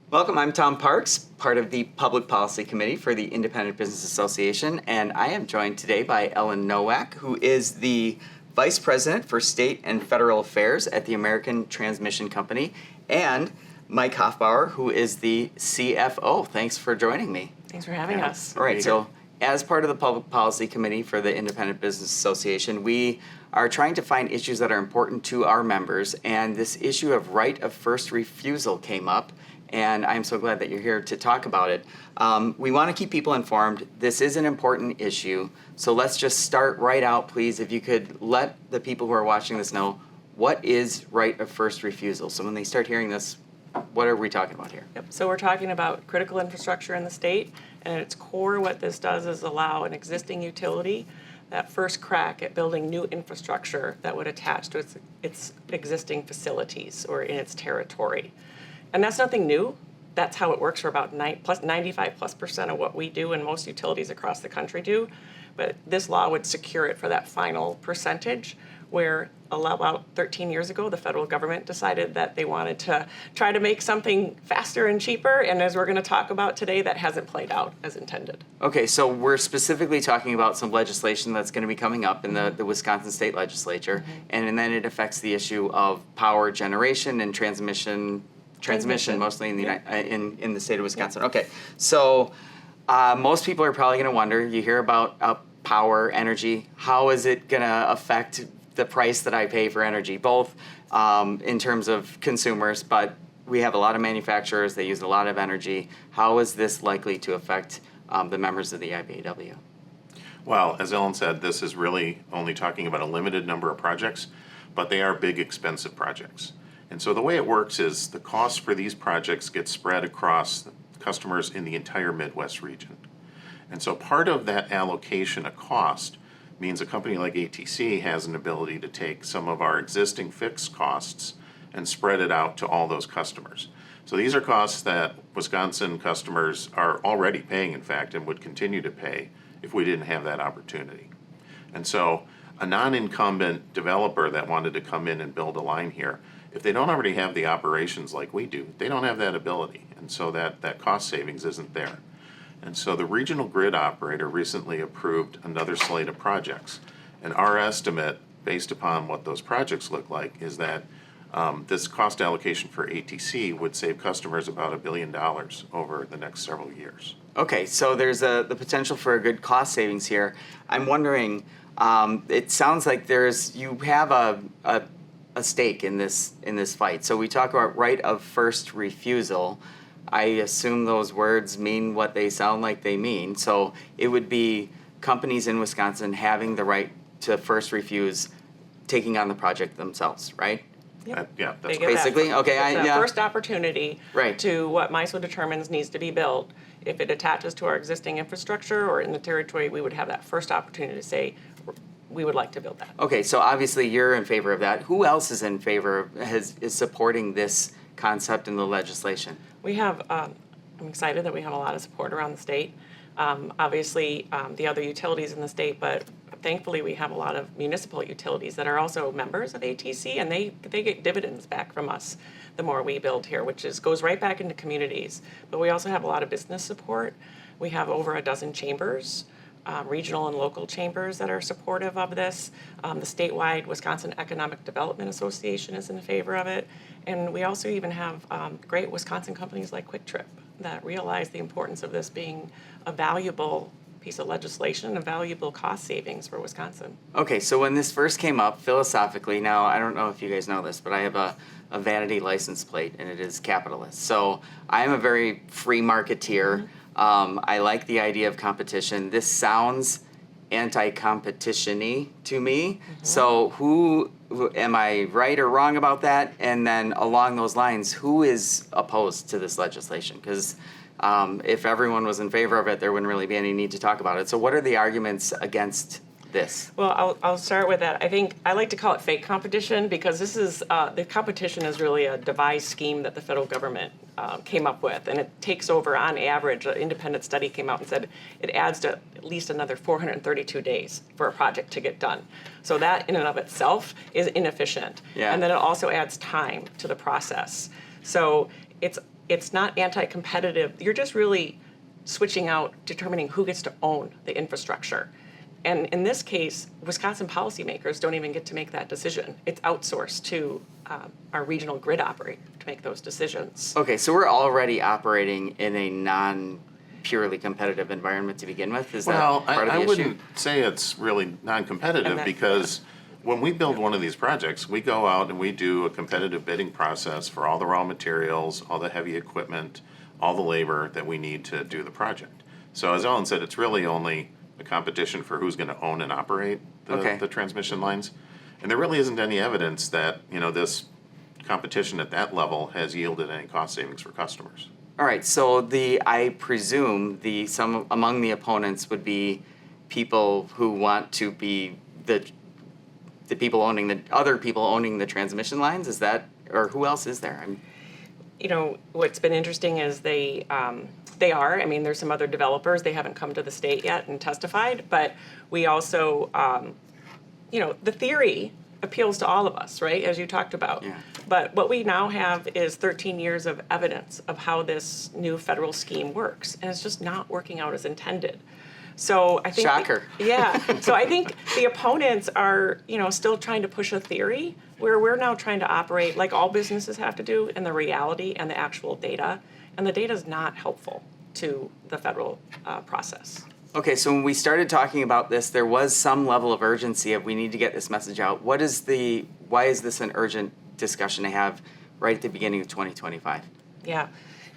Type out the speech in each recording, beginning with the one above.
Welcome, I'm Tom Parks, part of the Public Policy Committee for the Independent Business Association, and I am joined today by Ellen Nowak, who is the Vice President for State and Federal Affairs at the American Transmission Company, and Mike Hofbauer, who is the CFO. Thanks for joining me. Thanks for having us. All right, so as part of the Public Policy Committee for the Independent Business Association, we are trying to find issues that are important to our members, and this issue of right of first refusal came up, and I'm so glad that you're here to talk about it. We want to keep people informed. This is an important issue, so let's just start right out, please. If you could let the people who are watching this know, what is right of first refusal? So when they start hearing this, what are we talking about here? Yep. So we're talking about critical infrastructure in the state, and at its core, what this does is allow an existing utility that first crack at building new infrastructure that would attach to its existing facilities or in its territory. And that's nothing new. That's how it works for about 95% of what we do and most utilities across the country do. But this law would secure it for that final percentage, where about 13 years ago, the federal government decided that they wanted to try to make something faster and cheaper. And as we're going to talk about today, that hasn't played out as intended. Okay, so we're specifically talking about some legislation that's going to be coming up in the Wisconsin State Legislature, and then it affects the issue of power generation and transmission mostly in the in the state of Wisconsin. Okay, so most people are probably going to wonder. You hear about power, energy. How is it going to affect the price that I pay for energy? Both in terms of consumers, but we have a lot of manufacturers. They use a lot of energy. How is this likely to affect the members of the IBAW? Well, as Ellen said, this is really only talking about a limited number of projects, but they are big, expensive projects. And so the way it works is the costs for these projects get spread across customers in the entire Midwest region. And so part of that allocation of cost means a company like ATC has an ability to take some of our existing fixed costs and spread it out to all those customers. So these are costs that Wisconsin customers are already paying, in fact, and would continue to pay if we didn't have that opportunity. And so a non-incumbent developer that wanted to come in and build a line here, if they don't already have the operations like we do, they don't have that ability. And so that cost savings isn't there. And so the regional grid operator recently approved another slate of projects. And our estimate, based upon what those projects look like, is that this cost allocation for ATC would save customers about $1 billion over the next several years. Okay, so there's the potential for a good cost savings here. I'm wondering, it sounds like you have a stake in this fight. So we talk about right of first refusal. I assume those words mean what they sound like they mean. So it would be companies in Wisconsin having the right to first refuse taking on the project themselves, right? Yeah, that's basically okay. First opportunity to what MISO determines needs to be built. If it attaches to our existing infrastructure or in the territory, we would have that first opportunity to say we would like to build that. Okay, so obviously you're in favor of that. Who else is in favor is supporting this concept in the legislation? We have, I'm excited that we have a lot of support around the state. Obviously, the other utilities in the state, but thankfully we have a lot of municipal utilities that are also members of ATC, and they get dividends back from us the more we build here, which goes right back into communities. But we also have a lot of business support. We have over a dozen chambers, regional and local chambers that are supportive of this. The statewide Wisconsin Economic Development Association is in favor of it. And we also even have great Wisconsin companies like Quick Trip that realize the importance of this being a valuable piece of legislation, a valuable cost savings for Wisconsin. Okay, so when this first came up, philosophically, now I don't know if you guys know this, but I have a vanity license plate, and it is capitalist. So I'm a very free marketeer. I like the idea of competition. This sounds anti-competition-y to me. So who am I right or wrong about that? And then along those lines, who is opposed to this legislation? Because if everyone was in favor of it, there wouldn't really be any need to talk about it. So what are the arguments against this? Well, I'll start with that. I think I like to call it fake competition because this is the competition is really a devised scheme that the federal government came up with, and it takes over on average. An independent study came out and said it adds to at least another 432 days for a project to get done. So that in and of itself is inefficient. Yeah. And then it also adds time to the process. So it's it's not anti-competitive. You're just really switching out, determining who gets to own the infrastructure. And in this case, Wisconsin policymakers don't even get to make that decision. It's outsourced to our regional grid operator to make those decisions. Okay, so we're already operating in a non-purely competitive environment to begin with? Is Well, that part of the I issue? wouldn't say it's really non-competitive And that- because when we build one of these projects, we go out and we do a competitive bidding process for all the raw materials, all the heavy equipment, all the labor that we need to do the project. So as Ellen said, it's really only a competition for who's going to own and operate Okay. the transmission lines. And there really isn't any evidence that, this competition at that level has yielded any cost savings for customers. All right, so I presume some among the opponents would be people who want to be the people owning other people owning the transmission lines. Is that, or who else is there? What's been interesting is they are. I mean, there's some other developers. They haven't come to the state yet and testified, but we also, the theory appeals to all of us, right, as you talked about. Yeah. But what we now have is 13 years of evidence of how this new federal scheme works, and it's just not working out as intended. So I think Shocker. So I think the opponents are, still trying to push a theory where we're now trying to operate like all businesses have to do in the reality and the actual data, and the data is not helpful to the federal process. Okay, so when we started talking about this, there was some level of urgency of we need to get this message out. Why is this an urgent discussion to have right at the beginning of 2025? Yeah.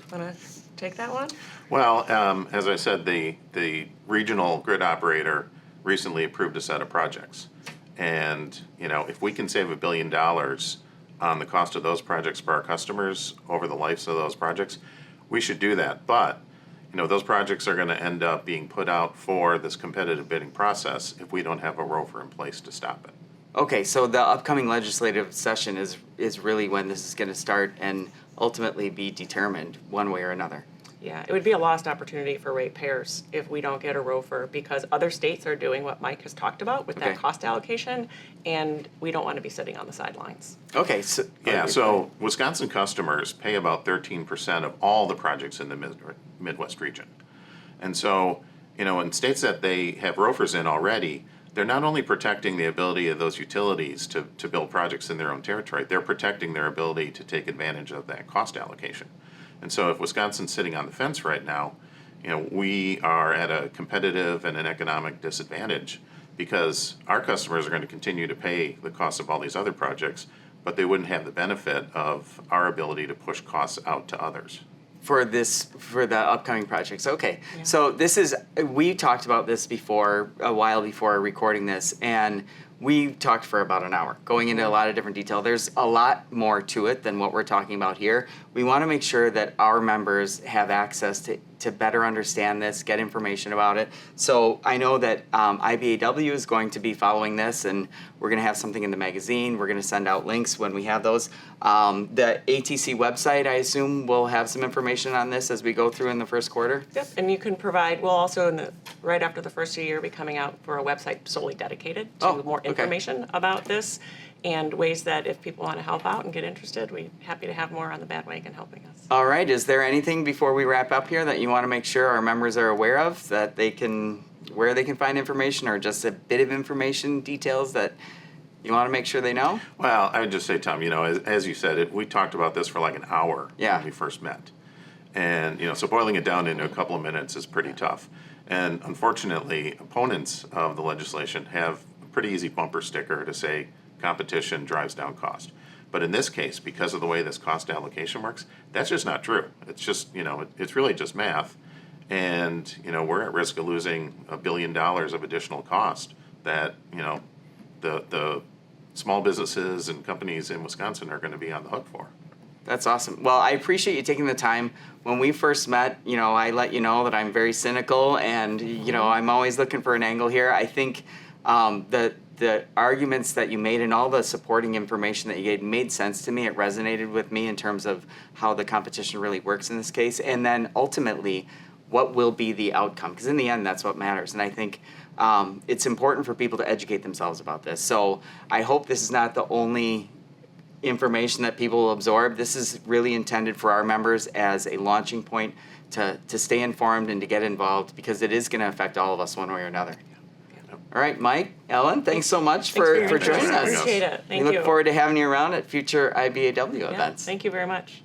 Want to take that one? Well, as I said, the regional grid operator recently approved a set of projects. And, if we can save $1 billion on the cost of those projects for our customers over the lives of those projects, we should do that. But, those projects are going to end up being put out for this competitive bidding process if we don't have a Rofr in place to stop it. Okay, so the upcoming legislative session is really when this is going to start and ultimately be determined one way or another. Yeah, it would be a lost opportunity for ratepayers if we don't get a Rofr, because other states are doing what Mike has talked about with Okay. that cost allocation, and we don't want to be sitting on the sidelines. Okay, so Yeah, so Wisconsin customers pay about 13% of all the projects in the Midwest region. And so, in states that they have Rofrs in already, they're not only protecting the ability of those utilities to build projects in their own territory, they're protecting their ability to take advantage of that cost allocation. And so if Wisconsin's sitting on the fence right now, we are at a competitive and an economic disadvantage because our customers are going to continue to pay the cost of all these other projects, but they wouldn't have the benefit of our ability to push costs out to others. for the upcoming projects. Okay, so we talked about this before, a while before recording this, and we talked for about an hour, going into a lot of different detail. There's a lot more to it than what we're talking about here. We want to make sure that our members have access to better understand this, get information about it. So I know that IBAW is going to be following this, and we're going to have something in the magazine. We're going to send out links when we have those. The ATC website, I assume, will have some information on this as we go through in the first quarter. Yep, and you can provide, we'll also, right after the first year, be coming out for a website solely dedicated to more okay. information about this and ways that if people want to help out and get interested, we're happy to have more on the bandwagon helping us. All right, is there anything before we wrap up here that you want to make sure our members are aware of, that where they can find information, or just a bit of information, details that you want to make sure they know? Well, I would just say, Tom, as you said, we talked about this for like an hour when we first met. And, so boiling it down into a couple of minutes is pretty tough. And unfortunately, opponents of the legislation have a pretty easy bumper sticker to say competition drives down cost. But in this case, because of the way this cost allocation works, that's just not true. It's just, it's really just math. And, we're at risk of losing $1 billion of additional cost that, the small businesses and companies in Wisconsin are going to be on the hook for. That's awesome. Well, I appreciate you taking the time. When we first met, I let you know that I'm very cynical and, I'm always looking for an angle here. I think the arguments that you made and all the supporting information that you gave made sense to me. It resonated with me in terms of how the competition really works in this case. And then ultimately, what will be the outcome? Because in the end, that's what matters. And I think it's important for people to educate themselves about this. So I hope this is not the only information that people will absorb. This is really intended for our members as a launching point to stay informed and to get involved, because it is going to affect all of us one way or another. All right, Mike, Ellen, thanks so much for your interest. joining us. Appreciate it. Thank We you. look forward to having you around at future IBAW Yeah, events. thank you very much.